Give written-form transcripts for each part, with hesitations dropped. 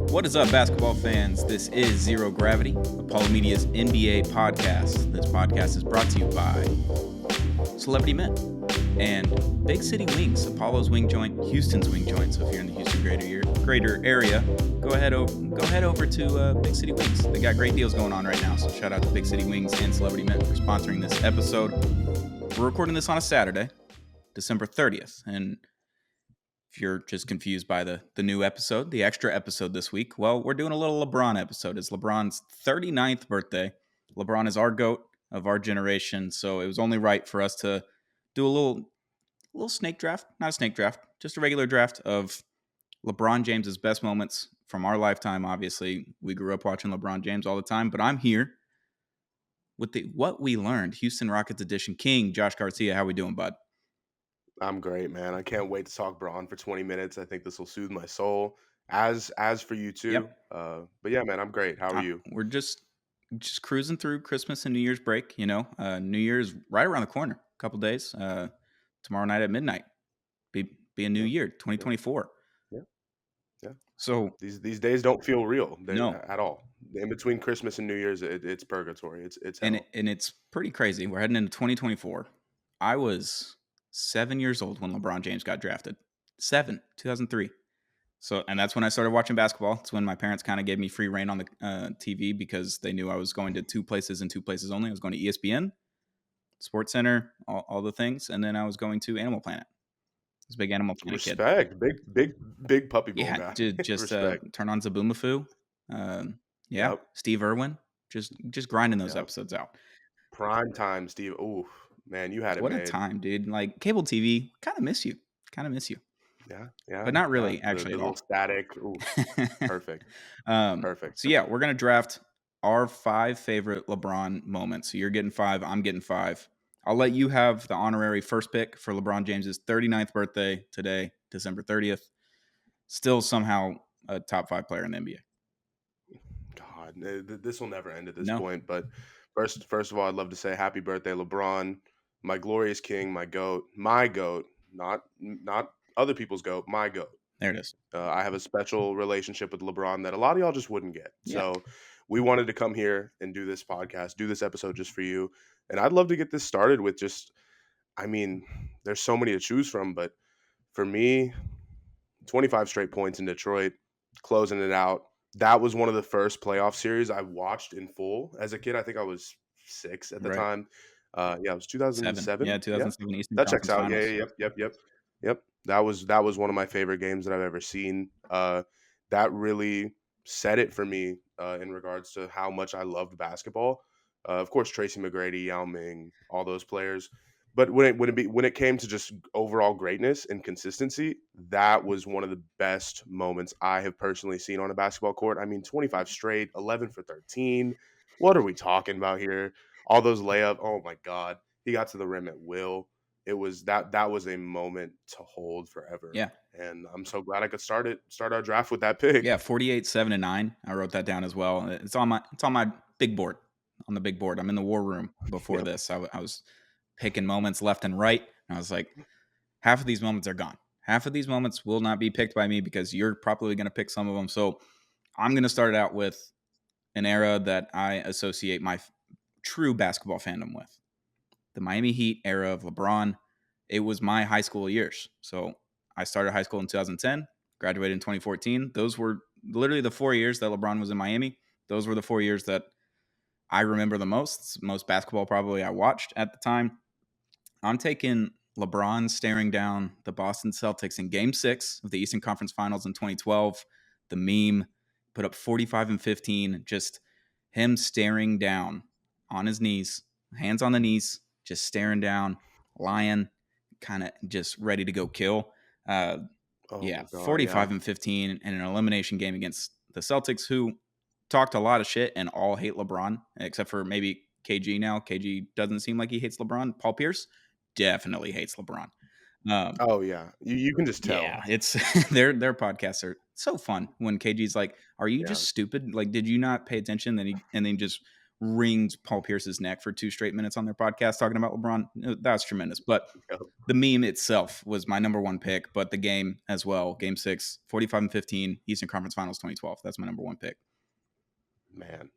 What is up, basketball fans? This is Zero Gravity, Apollo Media's NBA podcast. This podcast is brought to you by Celebrity Men and Big City Wings, Apollo's wing joint, Houston's wing joint. So if you're in the Houston greater area, go head over to Big City Wings. They got great deals going on right now. So shout out to Big City Wings and Celebrity Men for sponsoring this episode. We're recording this on a Saturday, December 30th, and if you're just confused by the new episode, the extra episode this week, well, we're doing a little LeBron episode. It's LeBron's 39th birthday. LeBron is our GOAT of our generation, so it was only right for us to do a little snake draft. Not a snake draft, just a regular draft of LeBron James's best moments from our lifetime. Obviously, we grew up watching LeBron James all the time, but I'm here with the What We Learned, Houston Rockets edition. King, Josh Garcia, how we doing, bud? I'm great, man. I can't wait to talk Braun for 20 minutes. I think this will soothe my soul, as for you too. Yep. But yeah, man, I'm great. How are you? We're just cruising through Christmas and New Year's break. You know, New Year's right around the corner. A couple days. Tomorrow night at midnight. Be a new year, 2024. Yeah. So these days don't feel real. No. At all. In between Christmas and New Year's, it's purgatory. It's hell. And it's pretty crazy. We're heading into 2024. I was 7 years old when LeBron James got drafted. 2003. So, and that's when I started watching basketball. It's when my parents kind of gave me free reign on the TV because they knew I was going to two places and two places only. I was going to ESPN, Sports Center, all the things, and then I was going to Animal Planet. I was a big Animal Planet kid. Respect, big puppy bowl guy. Just turn on Zaboomafoo. Yep. Steve Irwin, just grinding those episodes out. Prime time, Steve. Ooh, man, you had it. What a time, dude! Like cable TV, kind of miss you. Yeah, but not really, actually. The little static. Ooh, perfect. Perfect. So yeah, we're gonna draft our 5 favorite LeBron moments. So you're getting 5, I'm getting 5. I'll let you have the honorary first pick for LeBron James's 39th birthday today, December 30th. Still somehow a top 5 player in the NBA. God, this will never end at this point. But first of all, I'd love to say happy birthday, LeBron, my glorious king, my GOAT, not other people's GOAT, my GOAT. There it is. I have a special relationship with LeBron that a lot of y'all just wouldn't get. Yeah. So we wanted to come here and do this podcast, do this episode just for you. And I'd love to get this started with there's so many to choose from, but for me, 25 straight points in Detroit, closing it out. That was one of the first playoff series I watched in full as a kid. I think I was 6 at the time. It was 2007. Yeah, 2007 Eastern That checks out. Finals. Yep. That was one of my favorite games that I've ever seen. That really set it for me in regards to how much I loved basketball. Of course, Tracy McGrady, Yao Ming, all those players. But when it came to just overall greatness and consistency, that was one of the best moments I have personally seen on a basketball court. 25 straight, 11 for 13. What are we talking about here? All those layups. Oh my God, he got to the rim at will. It was that was a moment to hold forever. Yeah, and I'm so glad I could start our draft with that pick. Yeah, 48, 7, and 9. I wrote that down as well. It's on my big board. On the big board, I'm in the war room before this. I was picking moments left and right. And I was like, half of these moments are gone. Half of these moments will not be picked by me because you're probably going to pick some of them. So I'm going to start out with an era that I associate my true basketball fandom with. The Miami Heat era of LeBron. It was my high school years. So I started high school in 2010, graduated in 2014. Those were literally the 4 years that LeBron was in Miami. Those were the 4 years that I remember the most basketball probably I watched at the time. I'm taking LeBron staring down the Boston Celtics in Game 6 of the Eastern Conference Finals in 2012. The meme put up 45 and 15, just him staring down on his knees, hands on the knees, just staring down, lying, kind of just ready to go kill. 45 and 15 in an elimination game against the Celtics, who talked a lot of shit and all hate LeBron, except for maybe KG now. KG doesn't seem like he hates LeBron. Paul Pierce definitely hates LeBron. You can just tell. Yeah, it's their podcasts are so fun when KG's like, "Are you just stupid? Like, did you not pay attention?" And then just wringed Paul Pierce's neck for 2 straight minutes on their podcast talking about LeBron. That was tremendous. But Yep. the meme itself was my number 1 pick, but the game as well, Game 6, 45-15, Eastern Conference Finals 2012. That's my number 1 pick.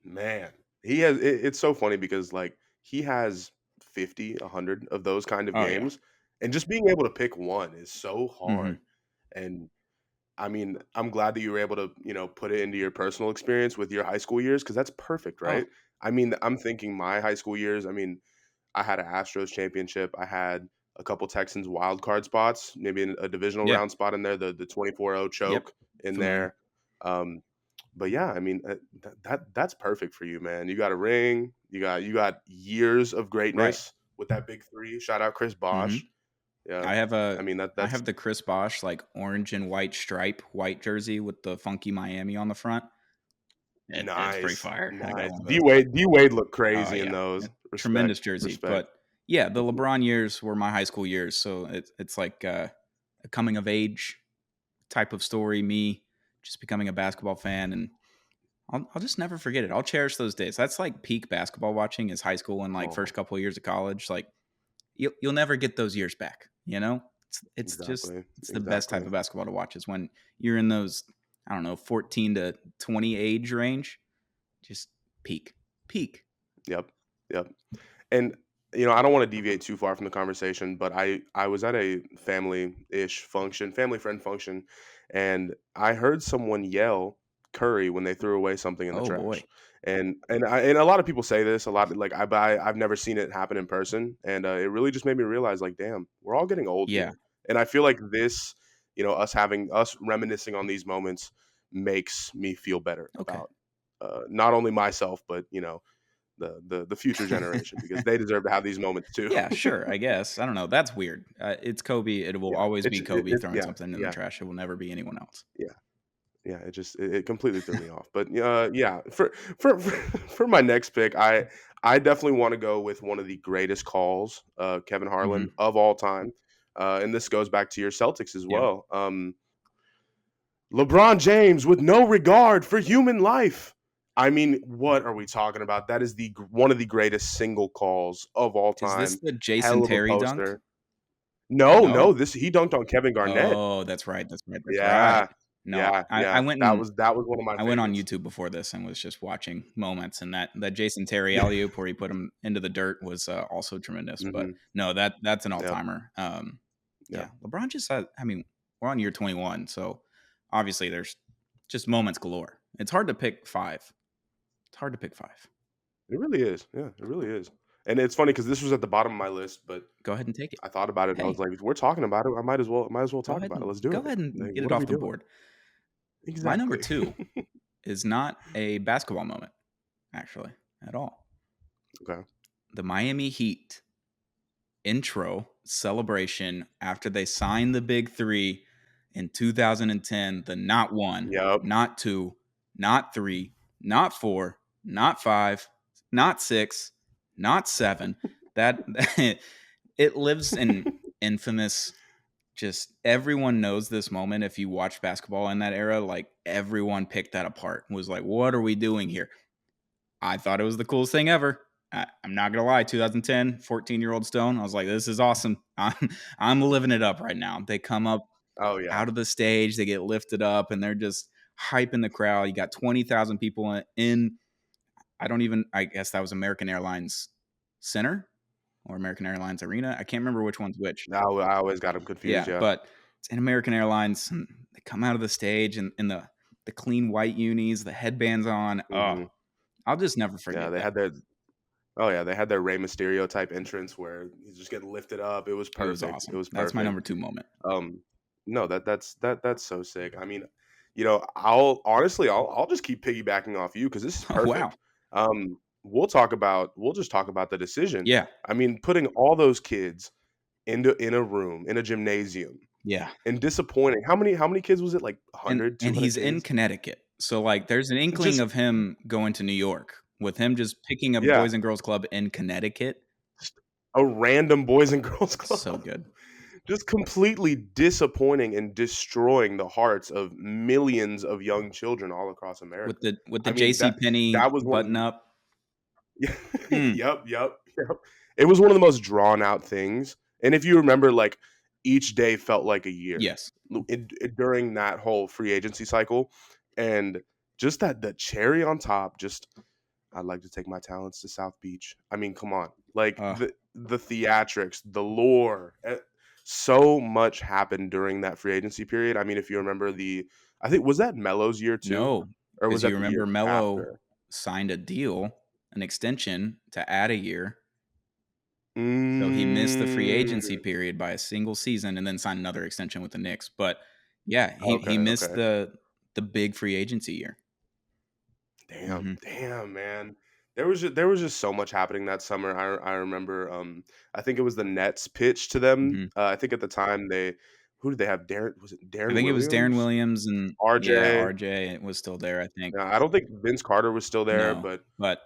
Man, he has. It's so funny because like he has 50, 100 of those kind of Oh, yeah. games, and just being able to pick one is so Mhm. hard. And I mean, I'm glad that you were able to, put it into your personal experience with your high school years because that's perfect, Oh, right? I mean, I'm thinking my high school years. I mean, I had an Astros championship. I had a couple Texans wild card spots, maybe a divisional yeah. round spot in there, the 24-0 Yep. choke in Familiar. there. Um, but yeah, I mean that's perfect for you, man. You got a ring. You got years of Right. greatness with that big three. Shout out Chris Bosh. Mhm. Yeah, I have I mean I that's have the Chris Bosh, like, orange and white stripe white jersey with the funky Miami on the front. It's pretty nice, fire. I got nice. one of D those. Wade D Wade looked Oh, crazy in yeah. those. Tremendous Respect, jersey. respect. But, yeah, the Mhm. LeBron years were my high school years, so it's like, a coming of age type of story, me just becoming a basketball fan, and I'll just never forget it. I'll cherish those days. That's, like, peak basketball watching is high school and, like, first Oh, couple of years of college, like, you'll never get those years back, you know? It's just exactly, it's the best type exactly. of basketball to watch is when you're in those, I don't know, 14 to 20 age range, just peak. Peak. Yep, yep. And I don't want to deviate too far from the conversation, but I was at a family-ish function, family friend function, and I heard someone yell Curry when they threw away something in the Oh, trash. boy. And a lot of people say this a lot. Like I've never seen it happen in person, and it really just made me realize, like, damn, we're all getting old Yeah. here. And I feel like this, us reminiscing on these moments makes me feel better Okay. about not only myself, but the future generation because they deserve to have these moments too. Yeah, sure, I guess. I don't know. That's weird. It's Kobe. It will Yeah, always be Kobe throwing yeah, something in the yeah, trash. It will never be anyone else. yeah, yeah. It completely threw me off. But yeah, for my next pick, I definitely want to go with one of the greatest calls, Kevin Harlan Mhm. of all time, and this goes back to your Celtics as Yep. well. LeBron James with no regard for human life. I mean, what are we talking about? That is one of the greatest single calls of all Is this time. the Jason Hell of a Terry dunk? poster. No, no, No? this he dunked on Kevin Garnett. Oh, that's right, that's right, that's right. Yeah. No, Yeah, I yeah. went That was one of my I went on favorites. YouTube before this and was just watching moments, and that Jason Terry alley-oop where he put him into the dirt was, also tremendous, but Mhm. no, that's an Yep, all-timer. yep. Yeah, LeBron just had I mean, we're on year 21, so obviously there's just moments galore. It's hard to pick 5. It's hard to pick 5. It really is. Yeah, it really is. And it's funny because this was at the bottom of my list, but Go ahead and take it. I thought about it and I was Hey, like, if we're talking about it, I might as well talk about it. Let's do go it. ahead and Like, get it what are we off the doing? board. My number Exactly. 2 is not a basketball moment, actually, at all. Okay. The Miami Heat intro celebration after they signed the big 3 in 2010, the not 1, Yep. not 2, not 3, not 4, not 5, not 6, not 7. That it lives in infamous just everyone knows this moment if you watch basketball in that era, like, everyone picked that apart, was like, "What are we doing here?" I thought it was the coolest thing ever. I'm not gonna lie, 2010, 14-year-old Stone, I was like, "This is awesome." I'm living it up right now. They come up Oh yeah. out of the stage, they get lifted up, and they're just hyping the crowd. You got 20,000 people in I guess that was American Airlines Center or American Airlines Arena. I can't remember which one's which. I always got him confused. Yeah, Yeah. but it's in American Airlines, and they come out of the stage and in the clean white unis, the headbands on. Oh, Hmm. I'll just never Yeah. forget They that. had their Oh yeah, they had their Rey Mysterio type entrance where he's just getting lifted up. It was It was perfect. It awesome. was That's my perfect. number 2 moment. Um, no, that's so sick. I mean, I'll just keep piggybacking off you because this is Oh, wow. perfect. We'll just talk about the decision. Yeah, I mean, putting all those kids in a room in a gymnasium yeah, and disappointing. How many kids was it? Like and 100, and 200 he's in kids? Connecticut, so, like, there's an inkling Just of him going to New York, with him just picking a yeah, boys and girls club in Connecticut. just a random boys and girls So club. good. Just completely disappointing and destroying the hearts of millions of young children all across America. With the I mean, JC Penney that was one button up. Mm, Yep, yep, yep. It was one of the most drawn out things, and if you remember, like, each day felt like a year yes. during that whole free agency cycle, and just that the cherry on top, just I'd like to take my talents to South Beach. I mean, come on. Like Uh, the theatrics, the lore, so much happened during that free agency period. I mean, if you remember I think was that Melo's year too, no, or was because you that the remember year Melo after? signed a deal, an extension to add a year. So he missed the free Mm, agency period by a single season and then signed another extension with the Knicks. But yeah, he okay, missed okay. the big free agency year. Damn, Mhm, damn, man. There was just so much happening that summer. I remember. I think it was the Nets pitch to them. mhm. I think at the time they, who did they have? Darren, was it I Darren think it was Darren Williams? Williams and yeah, RJ. RJ was still there, I think. I don't think Vince Carter was still there, No, but but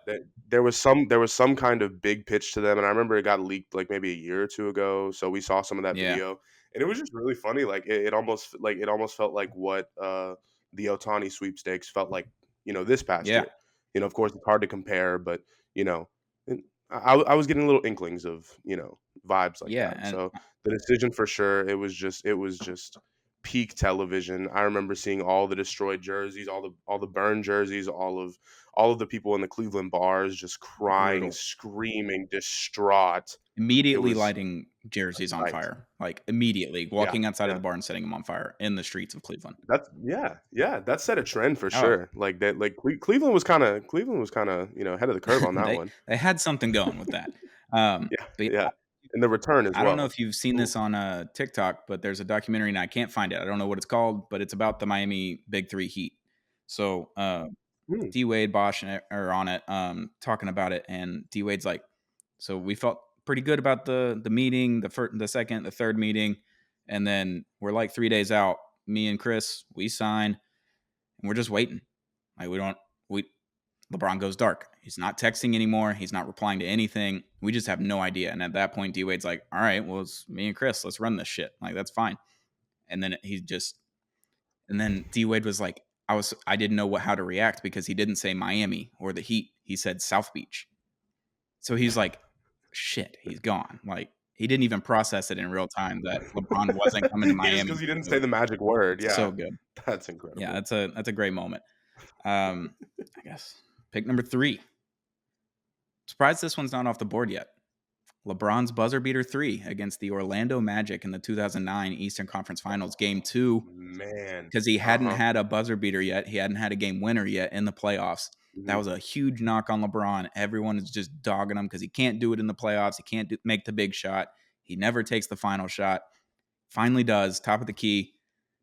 there was some kind of big pitch to them, and I remember it got leaked like maybe a year or two ago. So we saw some of that yeah, video, and it was just really funny. Like it almost felt like what the Otani sweepstakes felt like. This past yeah, year. Of course, it's hard to compare, but you know, and I was getting little inklings of vibes like yeah, that. and So the decision for sure, it was just peak television. I remember seeing all the destroyed jerseys, all the burned jerseys, all of the people in the Cleveland bars just crying, brutal. screaming, distraught. It Immediately was lighting a jerseys on sight. fire, like, immediately Yeah, walking outside of yeah. the bar and setting them on fire in the streets of Cleveland. That's yeah, yeah. That set a trend for Oh, sure. Like that, like Cleveland was kind of ahead of the curve on that they one. they had something going with that. Yeah, But yeah, and the return as I don't know well. if you've seen Ooh, this on, TikTok, but there's a documentary, and I can't find it. I don't know what it's called, but it's about the Miami Big 3 Heat. So, mm, D Wade, Bosch, and are on it, talking about it, and D Wade's like, "So we felt pretty good about the meeting, the second, the third meeting, and then we're like 3 days out. Me and Chris, we sign, and we're just waiting. Like we LeBron goes dark. He's not texting anymore. He's not replying to anything. We just have no idea. And at that point, D Wade's like, all right, well, it's me and Chris. Let's run this shit. Like, that's fine. And then and then D Wade was like, I didn't know how to react because he didn't say Miami or the Heat. He said South Beach. So he's like, shit, he's gone. Like, he didn't even process it in real time that LeBron wasn't coming to he just Miami. because he didn't say the magic word. So Yeah, good. that's Yeah, incredible. that's a great moment. I guess pick number 3. Surprised this one's not off the board yet. LeBron's buzzer beater 3 against the Orlando Magic in the 2009 Eastern Conference Finals, game 2, Man, because he uh hadn't huh. had a buzzer beater yet. He hadn't had a game winner yet in the playoffs. That Hmm. was a huge knock on LeBron. Everyone is just dogging him because he can't do it in the playoffs. He can't make the big shot. He never takes the final shot. Finally does, top of the key,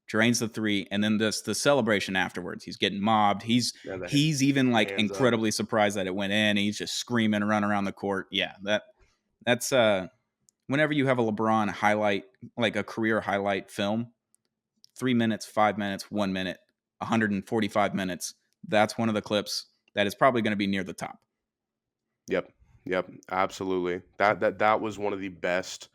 drains the 3, and then the celebration afterwards. He's getting mobbed. Yeah, He's even the like hands up. incredibly surprised that it went in. He's just screaming and running around the court. Yeah, that's whenever you have a LeBron highlight, like a career highlight film, 3 minutes, 5 minutes, 1 minute, 145 minutes. That's one of the clips that is probably going to be near the top. Yep. Yep. Absolutely. That was one of the best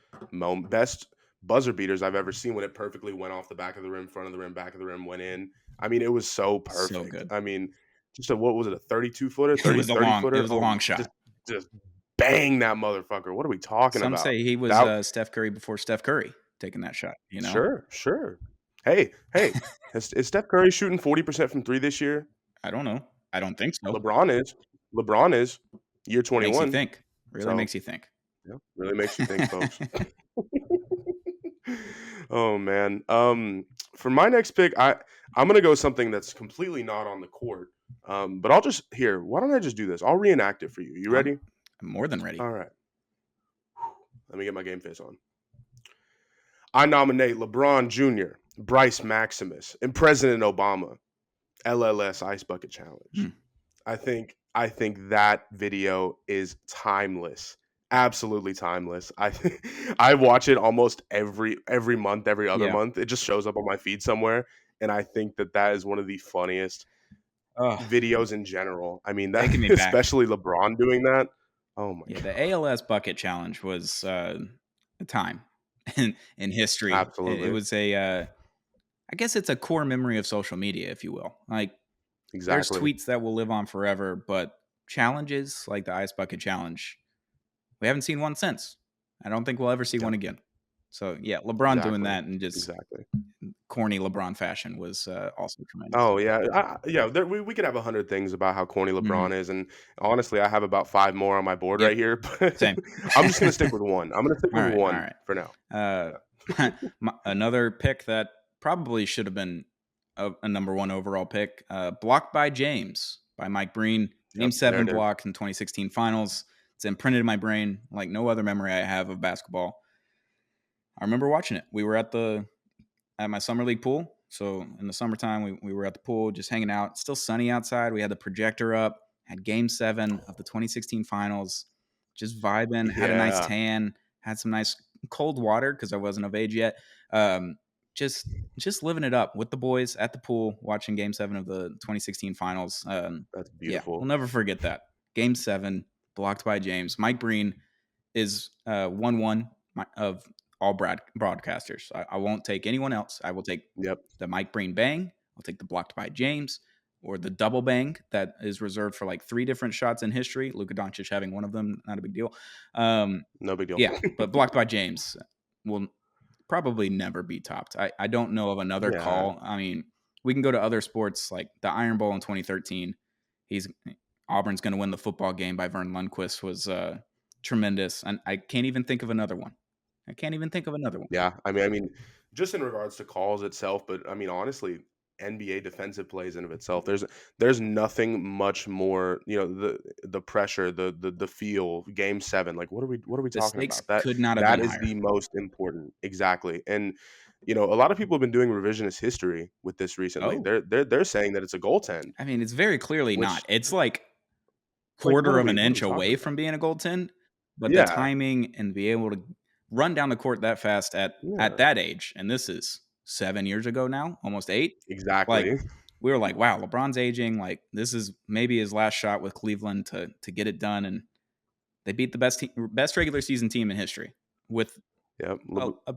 buzzer beaters I've ever seen when it perfectly went off the back of the rim, front of the rim, back of the rim, went in. I mean, it was so So perfect. good. I mean, just what was it, a 32 footer, It 30 was a 30 long, it footer? was a Oh long my, shot. just bang that motherfucker. What are we talking Some about? say he was That Steph Curry before Steph Curry taking that shot. sure, sure. Hey, hey, is Steph Curry shooting 40% from 3 this year? I don't know. I don't think so. LeBron is. LeBron is. Year Makes you 21. think. Really So, makes you think. yeah, really makes you think, folks. Oh man. For my next pick, I'm gonna go something that's completely not on the court. But I'll just here. Why don't I just do this? I'll reenact it for you. You I'm ready? more than ready. All right. Let me get my game face on. I nominate LeBron Jr., Bryce Maximus, and President Obama. LLS Ice Bucket Challenge. Hmm. I think that video is timeless. Absolutely timeless. I watch it almost every month, every other Yeah. month. It just shows up on my feed somewhere, and I think that is one of the funniest Oh, videos in general. I mean, that taking me back. especially LeBron doing that. Oh my Yeah, the god. ALS bucket challenge was a time in history. It Absolutely. was I guess it's a core memory of social media, if you will. Like, there's Exactly. tweets that will live on forever, but challenges like the Ice Bucket Challenge, we haven't seen one since. I don't think we'll ever see Yep. one again. So yeah, LeBron doing Exactly. that in just Exactly. corny LeBron fashion was also tremendous. Oh yeah, yeah. We could have 100 things about how corny Mhm. LeBron is, and honestly, I have about 5 more on my board Yep, right here. But same. I'm just gonna stick with one. I'm gonna stick All with right, all one right. for now. Uh, Yeah. another pick that probably should have been a number one overall pick, Blocked by James by Mike Breen. Game Yep. There 7 it is. block in 2016 finals. It's imprinted in my brain like no other memory I have of basketball. I remember watching it. We were at my summer league pool. So in the summertime, we were at the pool just hanging out. It's still sunny outside. We had the projector up, had game 7 of the 2016 finals, just vibing, had a nice Yeah. tan, had some nice cold water because I wasn't of age yet. Um, just just living it up with the boys at the pool, watching game 7 of the 2016 finals. That's Yeah, we'll beautiful. never forget that. Game 7, blocked by James. Mike Breen is 1-1 of all broadcasters. I won't take anyone else. I will take Yep. the Mike Breen bang. I'll take the blocked by James or the double bang that is reserved for like 3 different shots in history. Luka Doncic having one of them, not a big deal. No big deal. Yeah, but blocked by James will probably never be topped. I don't know of another Yeah. call. I mean, we can go to other sports like the Iron Bowl in 2013. He's Auburn's going to win the football game by Vern Lundquist was tremendous, and I can't even think of another one. I can't even think of another one. Yeah. I mean, just in regards to calls itself, but I mean, honestly, NBA defensive plays in of itself. There's nothing much more. The pressure, the feel. Game 7. Like, what are we The talking stakes about? That could not have that been is higher. the most important. Exactly. And a lot of people have been doing revisionist history with this recently. Oh, They're saying that it's a goaltend, I mean, it's very clearly which not. It's like like what quarter are of we an what are we inch talking away about? from being a goaltend, but the Yeah. timing and be able to run down the court that fast at Yeah. that age, and this is 7 years ago now, almost 8. Like, Exactly. we were like, "Wow, LeBron's aging, like, this is maybe his last shot with Cleveland to get it done," and they beat the best regular season team in history with Yep. a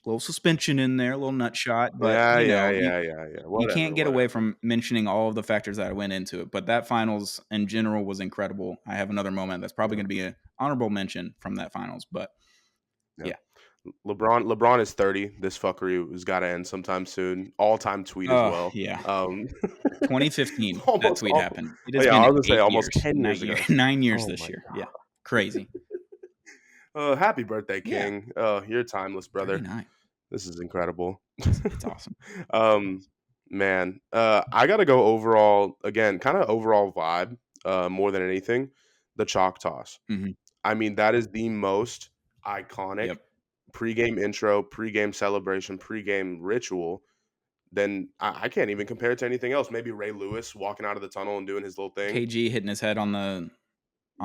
little suspension in there, a little nut shot, but, Yeah, you yeah, know, yeah, yeah, yeah. you Whatever, can't get away whatever. from mentioning all of the factors that went into it, but that finals in general was incredible. I have another moment that's probably Yeah, gonna be an honorable mention from that finals, but yeah. yeah. LeBron is 30. This fuckery has got to end sometime soon. All-time tweet as Oh, well. yeah. 2015, that Almost tweet all. happened. It Oh has yeah, been I was gonna say 8 almost years, 10 9 years years, ago. 9 years Oh this my year. Yeah. god. Crazy. Happy birthday, Yeah. King. You're timeless, brother. 39. This is incredible. It's awesome. um, man, I gotta go overall again, kind of overall vibe. More than anything, the chalk toss. Mhm. I mean, that is the most iconic Yep. pregame intro, pregame celebration, pregame ritual. Then I can't even compare it to anything else. Maybe Ray Lewis walking out of the tunnel and doing his little thing. KG hitting his head on the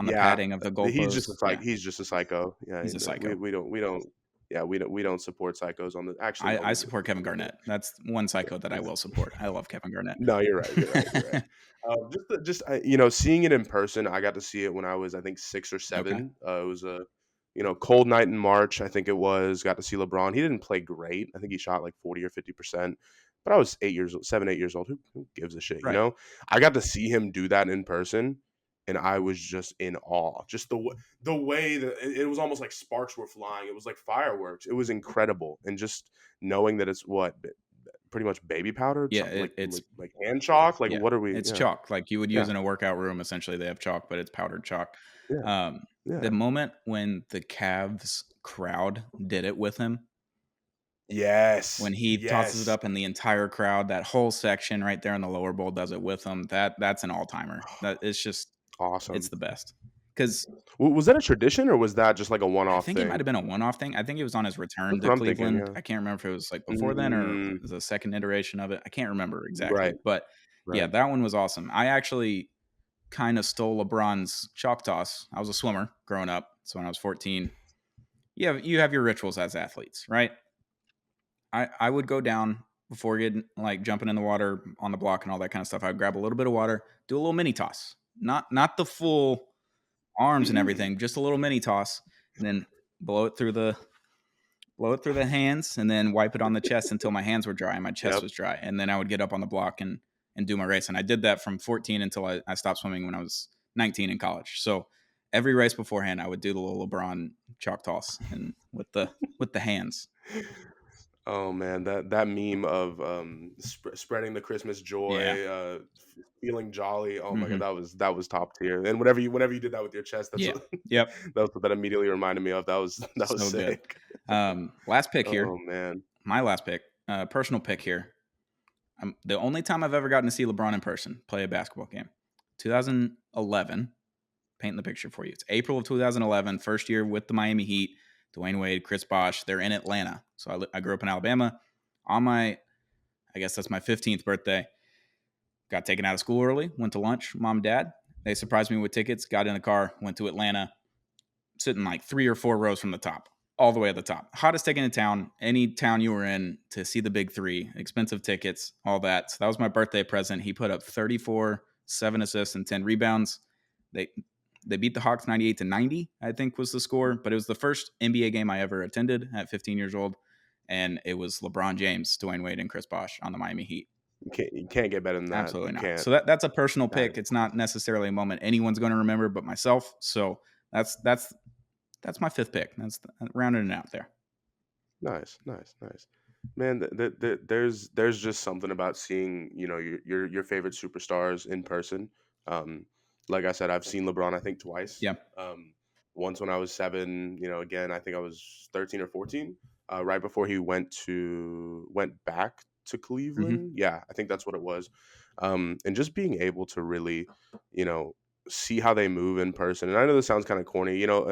Yeah, padding of the he's just goalpost. Yeah. he's just a psycho. Yeah, He's a we psycho. we don't we don't yeah we don't support psychos on the. Actually, no, I we do. support Kevin Garnett. That's one psycho that I will support. I love Kevin Garnett. No, you're right. You're right. You're right. Seeing it in person, I got to see it when I was, I think, 6 or Okay. 7. It was a, cold night in March. I think it was. Got to see LeBron. He didn't play great. I think he shot like 40 or 50%. But I was 8 years old, 7, 8 years old. Who gives a shit? Right. I got to see him do that in person, and I was just in awe. Just the way that it was almost like sparks were flying. It was like fireworks. It was incredible, and just knowing that it's pretty much baby powder, Yeah, like it's hand chalk. Like yeah, what are we? it's Yeah, chalk like you would use yeah, in a workout room. Essentially, they have chalk, but it's powdered chalk. yeah, Um, the yeah. moment when the Cavs crowd did it with him, when Yes, he tosses it yes. up and the entire crowd, that whole section right there in the lower bowl does it with him. That's an all timer. That it's just it's Awesome. the best because Was that a tradition or was that just like a I one-off think it might thing? have been a one-off thing. I think it was on his return That's to what I'm thinking. Cleveland. Yeah. I can't remember if it was, like, before then or Mm, the second iteration of it. I can't remember exactly, right. but, yeah, Right. that one was awesome. I actually kinda stole LeBron's chalk toss. I was a swimmer growing up, so when I was 14, you have your rituals as athletes, right? I would go down before getting like, jumping in the water on the block and all that kinda stuff. I'd grab a little bit of water, do a little mini toss. Not the full arms and everything, just a little mini toss, and then blow it through the hands and then wipe it on the chest until my hands were dry and my chest Yep. was dry. And then I would get up on the block and do my race. And I did that from 14 until I stopped swimming when I was 19 in college. So every race beforehand, I would do the little LeBron chalk toss and with the hands. Oh man, that meme of spreading the Christmas Yeah. joy, feeling jolly. Oh my god, Hmm. that was top tier. And whenever you did that with your chest, that's Yeah. what Yep. that's what that immediately reminded me of. That was So good. sick. Last pick Oh here. man. My last pick, personal pick here. The only time I've ever gotten to see LeBron in person play a basketball game, 2011. Painting the picture for you. It's April of 2011, first year with the Miami Heat. Dwayne Wade, Chris Bosh. They're in Atlanta. So I grew up in Alabama. On my, I guess that's my 15th birthday. Got taken out of school early. Went to lunch. Mom and dad. They surprised me with tickets. Got in the car. Went to Atlanta. Sitting like 3 or 4 rows from the top, all the way at the top. Hottest ticket in town, any town you were in, to see the big three. Expensive tickets, all that. So that was my birthday present. He put up 34, 7 assists, and 10 rebounds. They beat the Hawks 98-90, I think was the score. But it was the first NBA game I ever attended at 15 years old. And it was LeBron James, Dwayne Wade, and Chris Bosh on the Miami Heat. You can't get better than that. Absolutely You not. can't. So that's a personal That pick. is It's not necessarily a moment anyone's going to remember but myself. So that's my 5th pick. That's rounding it out there. nice, nice, nice. Man, there's just something about seeing, you know, your favorite superstars in person. Um, like I said, I've seen LeBron I think twice. Yeah. Once when I was 7, you know, again I think I was 13 or 14, right before he went back to Hmm. Cleveland. Yeah, I think that's what it was. And just being able to really, you know, see how they move in person. And I know this sounds kind of corny, you know,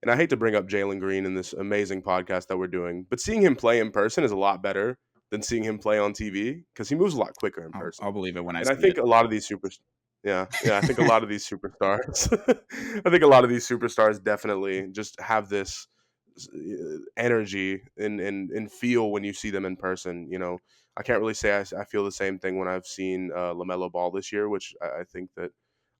and I hate to bring up Jalen Green in this amazing podcast that we're doing, but seeing him play in person is a lot better than seeing him play on TV because he moves a lot quicker in I'll person. believe it when I And I see it. think a lot of these I think a lot of these superstars, I think a lot of these superstars definitely just have this energy and feel when you see them in person. You know, I can't really say I feel the same thing when I've seen LaMelo Ball this year, which I think that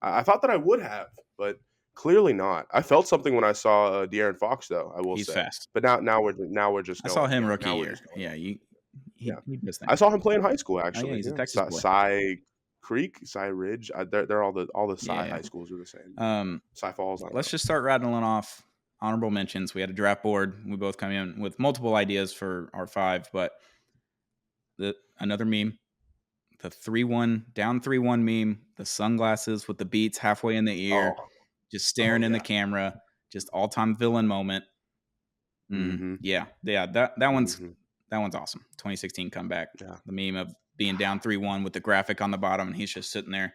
I thought that I would have, but clearly not. I felt something when I saw De'Aaron Fox, though. I will He's say, fast. but now we're just I saw going. him Yeah, rookie now we're year. just going. Yeah, Yeah, he does I things. saw him play in high school Oh yeah, actually. he's a Yeah, Texas boy. Cy Creek, Cy Ridge. They're all the Cy Yeah. high schools are the same. Um, Cy Falls. I don't let's know. just start rattling off honorable mentions. We had a draft board. We both come in with multiple ideas for our 5, but another meme, the 3-1 down 3-1 meme, the sunglasses with the beats halfway in the Oh, ear, just oh staring in the yeah. camera, just all-time villain moment. Mm-hmm. Yeah. That Mm-hmm. one's awesome. 2016 comeback. Yeah. The meme of being down 3-1 with the graphic on the bottom, and he's just sitting there,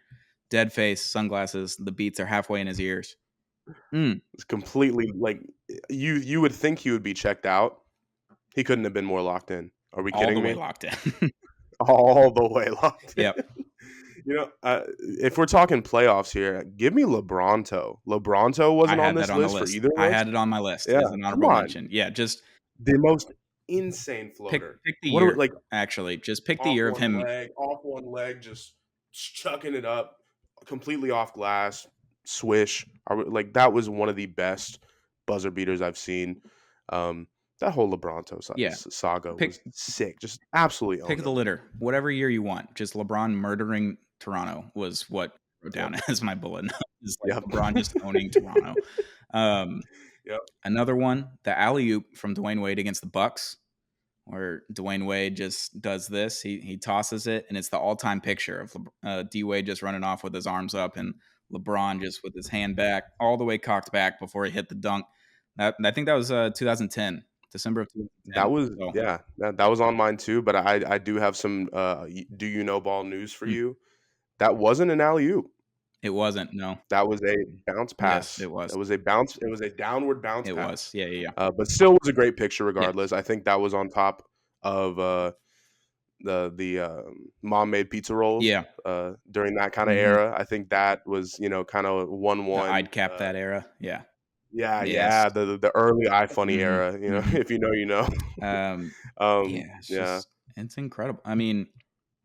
dead face, sunglasses. The beats are halfway in his ears. It's completely like you would think he would be checked out. He couldn't have been more locked in. Are we All the kidding way me? locked in. All the way locked in. Yep. You know, if we're talking playoffs here, give me LeBronto. LeBronto I wasn't on had that this on the list for list. either I of us. had it on my list Yeah, as an come honorable on. mention. Yeah, just The most insane floater. pick the What are we year. like Actually, just pick the year of him. off one leg, just chucking it up, completely off glass, swish. Like that was one of the best buzzer beaters I've seen. That whole LeBronto Yeah, saga was pick sick. Just absolutely pick owned the him. litter. Whatever year you want. Just LeBron murdering Toronto was what I wrote Yep. down as my bullet. Is like Yep. LeBron just owning Toronto. Yep. Another one, the alley oop from Dwayne Wade against the Bucks, where Dwayne Wade just does this. He tosses it, and it's the all-time picture of D Wade just running off with his arms up, and LeBron just with his hand back, all the way cocked back before he hit the dunk. I think that was 2010, December of That 2010. was So yeah, that was on mine too. But I do have some do you know ball news for mm, you? That wasn't an alley oop. it wasn't. No. That was a bounce Yes, pass. it was. It was a bounce. It was a downward bounce It was. pass. Yeah. But still was a great picture Yeah. regardless. I think that was on top of the mom made pizza rolls. Yeah. During that kind of Mhm. era, I think that was kind of The 1-1. I'd cap that era. Yeah. Yeah, Yes. yeah, the early iFunny Mhm. era. Mhm. If you know, you know. Um, um, yeah, yeah. it's incredible. I mean,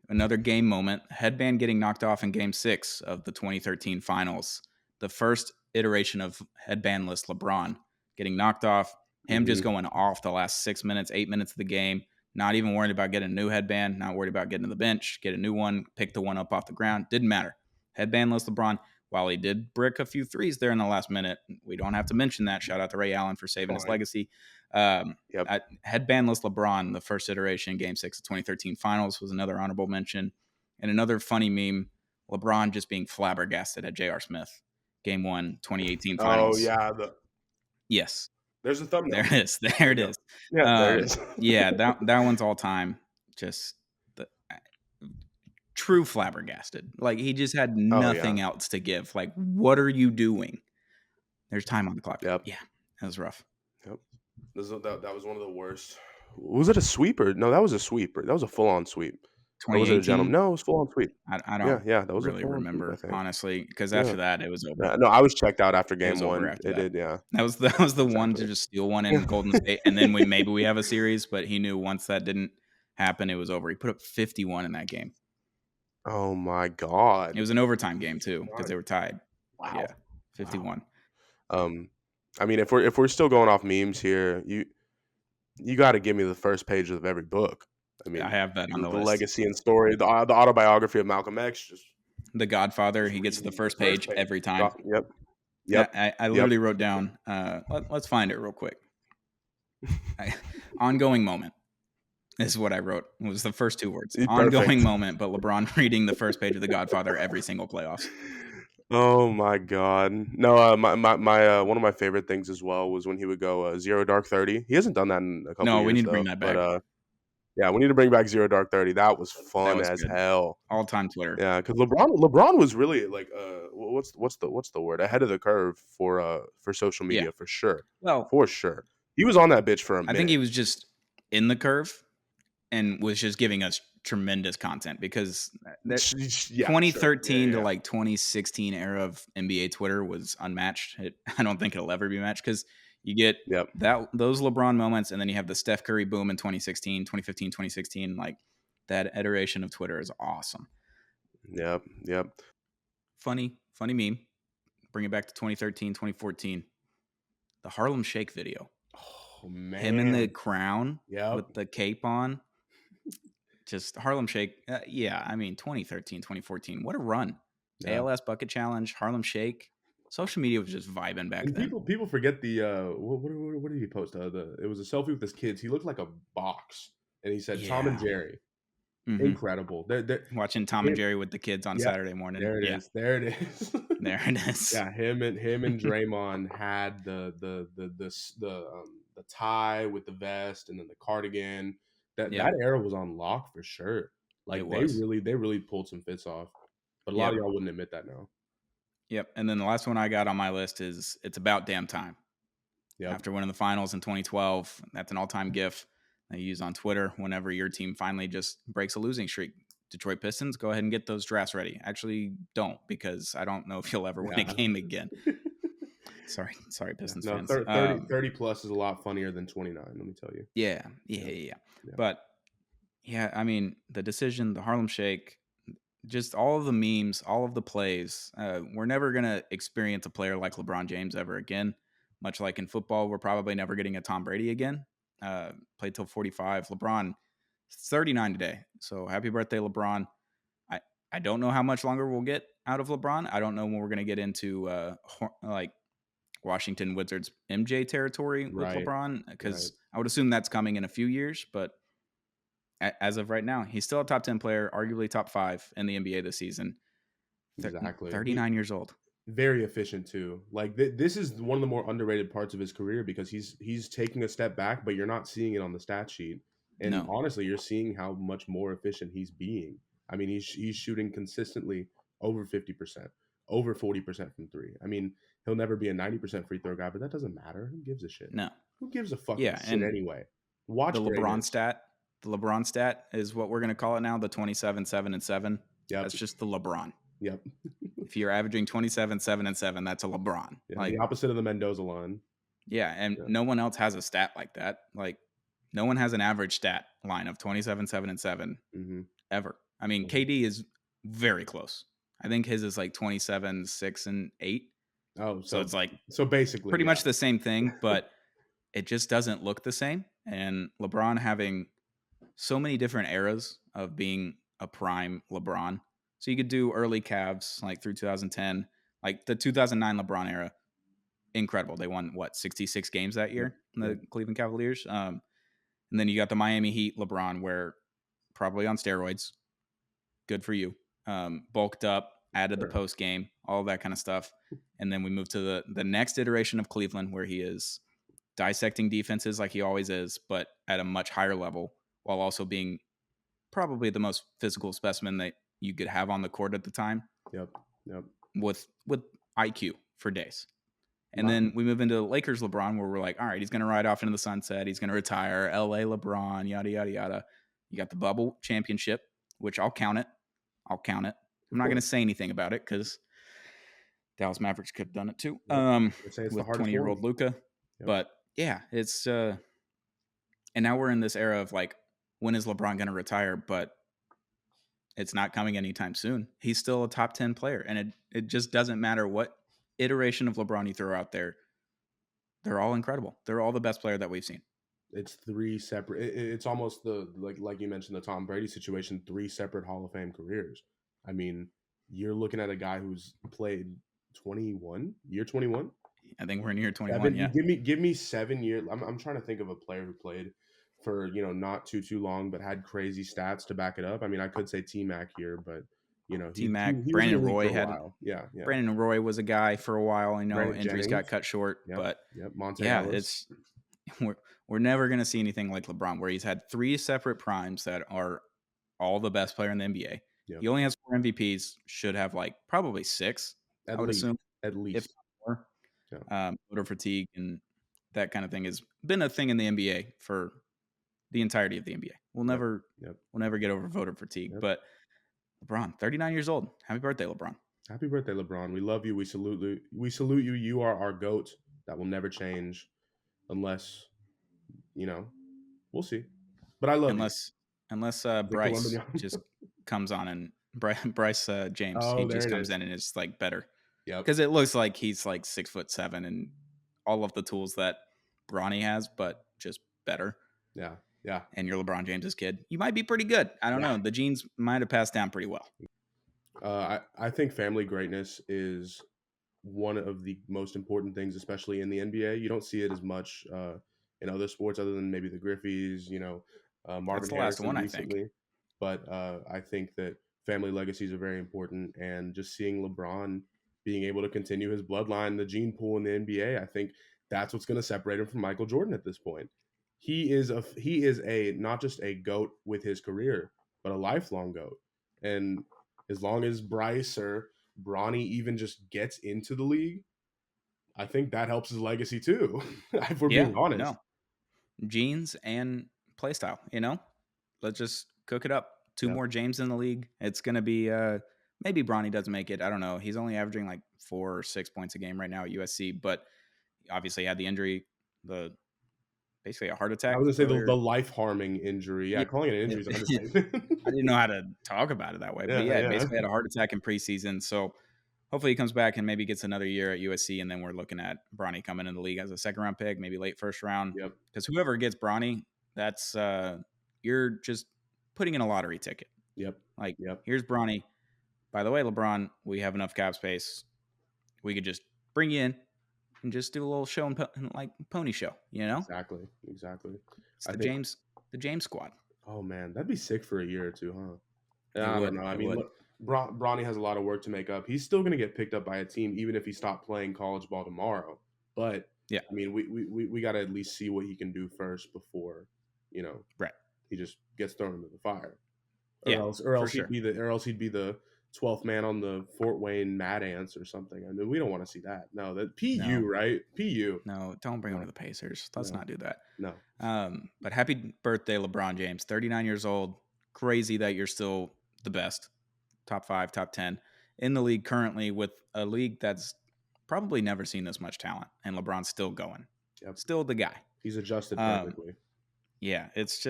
another game moment, headband getting knocked off in game 6 of the 2013 finals. The first iteration of headbandless LeBron getting knocked off, him Hmm. just going off the last 6 minutes, 8 minutes of the game, not even worried about getting a new headband, not worried about getting to the bench, get a new one, pick the one up off the ground. Didn't matter. Headbandless LeBron. while he did brick a few threes there in the last minute, we don't have to mention that. Shout out to Ray Allen for saving his Fine. legacy. Yep. Headbandless LeBron, the first iteration, Game 6 of 2013 Finals, was another honorable mention. And another funny meme, LeBron just being flabbergasted at J.R. Smith, Game 1, 2018 Oh Finals. yeah, Yes, there's a thumbnail. there it is. There it is. Yeah, there it is. Yeah, that one's all time. Just the true flabbergasted. Like, he just had nothing else to give. Like, what are you doing? There's time on the clock. Yep. Yeah, that was rough. Yep. That was one of the worst. Was it a sweeper? No, that was a sweeper. That was a full-on sweep. Or was it a gentleman? 2018. No, it was full-on sweep. I don't Yeah, that was a really full-on sweep, I remember, think. honestly, because Yeah. after that, it was over. No, I was checked out after It game was over 1. after It that. did, yeah. That was the one Exactly. to just steal one in Golden State, and then maybe we have a series, but he knew once that didn't happen, it was over. He put up 51 in that game. Oh my god. It was an overtime game too, because they were tied. Wow. Yeah, 51. I mean, if we're still going off memes here, you got to give me the first page of every book. I mean, I have that on the the list. legacy and story, the autobiography of Malcolm X, just The Godfather, he gets to the first page every time. Yep. Yeah, I literally wrote down. Let's find it real quick. Ongoing moment is what I wrote. It was the first 2 words. Perfect. Ongoing moment, but LeBron reading the first page of The Godfather every single playoffs. Oh my god. No, my one of my favorite things as well was when he would go 0 Dark 30. He hasn't done that in a couple years. No, we need to though, bring that back. But yeah, we need to bring back 0 Dark 30. That was fun That was as good. hell. All-time Twitter. Yeah, because LeBron was really like what's the word, ahead of the curve for social media for sure. Well, for sure, he was on that bitch for a minute. I think he was just in the curve and was just giving us tremendous content, because that 2013 to like 2016 era of NBA Twitter was unmatched. I don't think it'll ever be matched, because you get those LeBron moments, and then you have the Steph Curry boom in 2016, 2015, 2016. Like, that iteration of Twitter is awesome. Yep. Funny meme. Bring it back to 2013, 2014. The Harlem Shake video. Oh man, him in the crown with the cape on. Just Harlem Shake. Yeah, I mean, 2013, 2014. What a run. Yeah. ALS Bucket Challenge, Harlem Shake. Social media was just vibing back then. People forget the what did he post? It was a selfie with his kids. He looked like a box, and he said Tom and Jerry. Mm-hmm. Incredible. They're watching Tom and Jerry with the kids on Saturday morning. There it is. There it is. There it is. Yeah, him and Draymond had the tie with the vest, and then the cardigan. That era was on lock for sure. Like, they really pulled some fits off. But a lot of y'all wouldn't admit that now. Yep. And then the last one I got on my list is It's About Damn Time. Yep. After winning the finals in 2012, that's an all-time GIF that you use on Twitter whenever your team finally just breaks a losing streak. Detroit Pistons, go ahead and get those drafts ready. Actually, don't, because I don't know if you'll ever win a game again. Sorry, Pistons fans. 30 plus is a lot funnier than 29, let me tell you. Yeah. But, yeah, I mean, the decision, the Harlem Shake, just all of the memes, all of the plays. We're never going to experience a player like LeBron James ever again. Much like in football, we're probably never getting a Tom Brady again. Played till 45. LeBron, 39 today. So happy birthday, LeBron. I don't know how much longer we'll get out of LeBron. I don't know when we're going to get into like Washington Wizards MJ territory with LeBron, because I would assume that's coming in a few years. But as of right now, he's still a top 10 player, arguably top 5 in the NBA this season. Exactly. 39 years old. Very efficient too. Like this is one of the more underrated parts of his career, because he's taking a step back, but you're not seeing it on the stat sheet. And honestly, you're seeing how much more efficient he's being. I mean, he's shooting consistently over 50%, over 40% from 3. I mean, he'll never be a 90% free throw guy, but that doesn't matter. Who gives a shit? No. Who gives a fucking shit anyway? Watch the LeBron stat. The LeBron stat is what we're going to call it now, the 27, 7, and 7. Yep. That's just the LeBron. Yep. If you're averaging 27, 7, and 7, that's a LeBron. Yeah, like, the opposite of the Mendoza line. Yeah, and no one else has a stat like that. Like, no one has an average stat line of 27, 7, and 7 ever. I mean, KD is very close. I think his is like 27, 6, and 8. Oh, so it's like basically pretty much the same thing, but it just doesn't look the same. And LeBron having so many different eras of being a prime LeBron. So you could do early Cavs, like through 2010, Like the 2009 LeBron era, incredible. They won 66 games that Yep. year, the Yep. Cleveland Cavaliers. And then you got the Miami Heat LeBron, where probably on steroids. Good for you. Bulked up, added the Sure. post game, all that kind of stuff. And then we move to the next iteration of Cleveland, where he is dissecting defenses like he always is, but at a much higher level, while also being probably the most physical specimen that you could have on the court at the time. Yep. Yep. with IQ for days. And My, then we move into the Lakers LeBron, where we're like, all right, he's going to ride off into the sunset. He's going to retire. LA LeBron, yada, yada, yada. You got the bubble championship, which I'll count it. I'm of not going to course. say anything about it because Dallas Mavericks could have done it too, Yep. I'd say it's the with hardest 20-year-old one. Luka. Yep. But yeah, it's and now we're in this era of like, when is LeBron going to retire? But it's not coming anytime soon. He's still a top 10 player, and it just doesn't matter what iteration of LeBron you throw out there. They're all incredible. They're all the best player that we've seen. It's three separate. It's almost the like you mentioned the Tom Brady situation. 3 separate Hall of Fame careers. I mean, you're looking at a guy who's played 21 year 21. I think we're in year 21. Seven. Yeah, Give me 7 years. I'm trying to think of a player who played for not too long, but had crazy stats to back it up. I mean, I could say T Mac here, but T Mac, he was in the Brandon league for Roy a had while. Yeah, yeah. Brandon Roy was a guy for a while. I know Brandon injuries got Jennings. cut short, Yep. but Yep. Monte yeah, Ellis. we're never going to see anything like LeBron, where he's had 3 separate primes that are all the best player in the NBA. Yep. He only has 4 MVPs, should have like probably 6, At I would least. assume, At if least. not more. Yeah. Voter fatigue and that kind of thing has been a thing in the NBA for the entirety of the NBA. We'll never get over voter fatigue. Yep. But LeBron, 39 years old. Happy birthday, LeBron. Happy birthday, LeBron. We love you. We salute you. We salute you. You are our GOAT. That will never change unless, we'll see. But I love Unless you. Bryce just comes on and Bryce James, he just comes in and is like better. Yeah. Because it looks like he's like 6'7" and all of the tools that Bronny has, but just better. Yeah. Yeah. And you're LeBron James's kid. You might be pretty good. I don't know. The genes might have passed down pretty well. I think family greatness is one of the most important things, especially in the NBA. You don't see it as much in other sports other than maybe the Griffeys, Marvin That's the Harrison last one, recently. I think. But I think that family legacies are very important, and just seeing LeBron being able to continue his bloodline, the gene pool in the NBA, I think that's what's going to separate him from Michael Jordan at this point. He is a not just a GOAT with his career, but a lifelong GOAT. And as long as Bryce or Bronny even just gets into the league, I think that helps his legacy too. If we're being honest. No. Genes and play style, let's just cook it up. 2 more James in the league. It's going to be maybe Bronny doesn't make it. I don't know. He's only averaging like 4 or 6 points a game right now at USC, but obviously had the injury, basically a heart attack. I was going to say the life-harming injury. Yeah, calling it an injury is an understatement. I didn't know how to talk about it that way. But basically had a heart attack in preseason. So hopefully he comes back and maybe gets another year at USC, and then we're looking at Bronny coming in the league as a 2nd-round pick, maybe late 1st round. Yep. Because whoever gets Bronny, that's you're just putting in a lottery ticket. Yep. Here's Bronny. By the way, LeBron, we have enough cap space. We could just bring you in and just do a little show and like pony show, Exactly. It's the James squad. Oh man, that'd be sick for a year or two, huh? I don't know. I mean, look, Bronny has a lot of work to make up. He's still going to get picked up by a team, even if he stopped playing college ball tomorrow. But yeah, I mean, we got to at least see what he can do first before, right? He just gets thrown into the fire, or else he'd be the 12th man on the Fort Wayne Mad Ants or something. I mean, we don't want to see that. No, that PU, right? PU. No, don't bring him to the Pacers. Let's not do that. No. But happy birthday, LeBron James. 39 years old. Crazy that you're still the best. Top 5, top 10 in the league currently, with a league that's probably never seen this much talent. And LeBron's still going. Yep. Still the guy. He's adjusted perfectly. Yeah, it's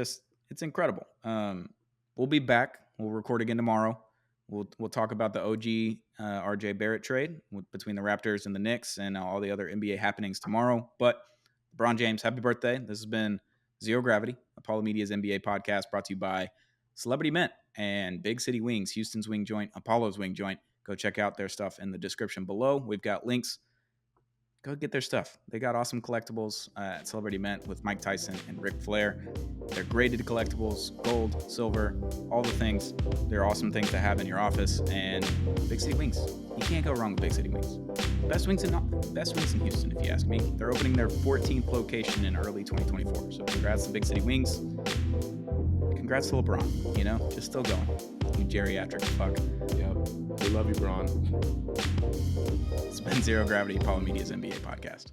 incredible. We'll be back. We'll record again tomorrow. We'll talk about the OG RJ Barrett trade between the Raptors and the Knicks and all the other NBA happenings tomorrow. But LeBron James, happy birthday. This has been Zero Gravity, Apollo Media's NBA podcast, brought to you by Celebrity Mint and Big City Wings, Houston's wing joint, Apollo's wing joint. Go check out their stuff in the description below. We've got links. Go get their stuff. They got awesome collectibles at Celebrity Mint with Mike Tyson and Ric Flair. They're graded collectibles, gold, silver, all the things. They're awesome things to have in your office. And Big City Wings. You can't go wrong with Big City Wings. Best wings in Houston, if you ask me. They're opening their 14th location in early 2024. So congrats to Big City Wings. Congrats to LeBron, just still going. You geriatric fuck. Yep. We love you, Bron. It's been Zero Gravity, Apollo Media's NBA podcast.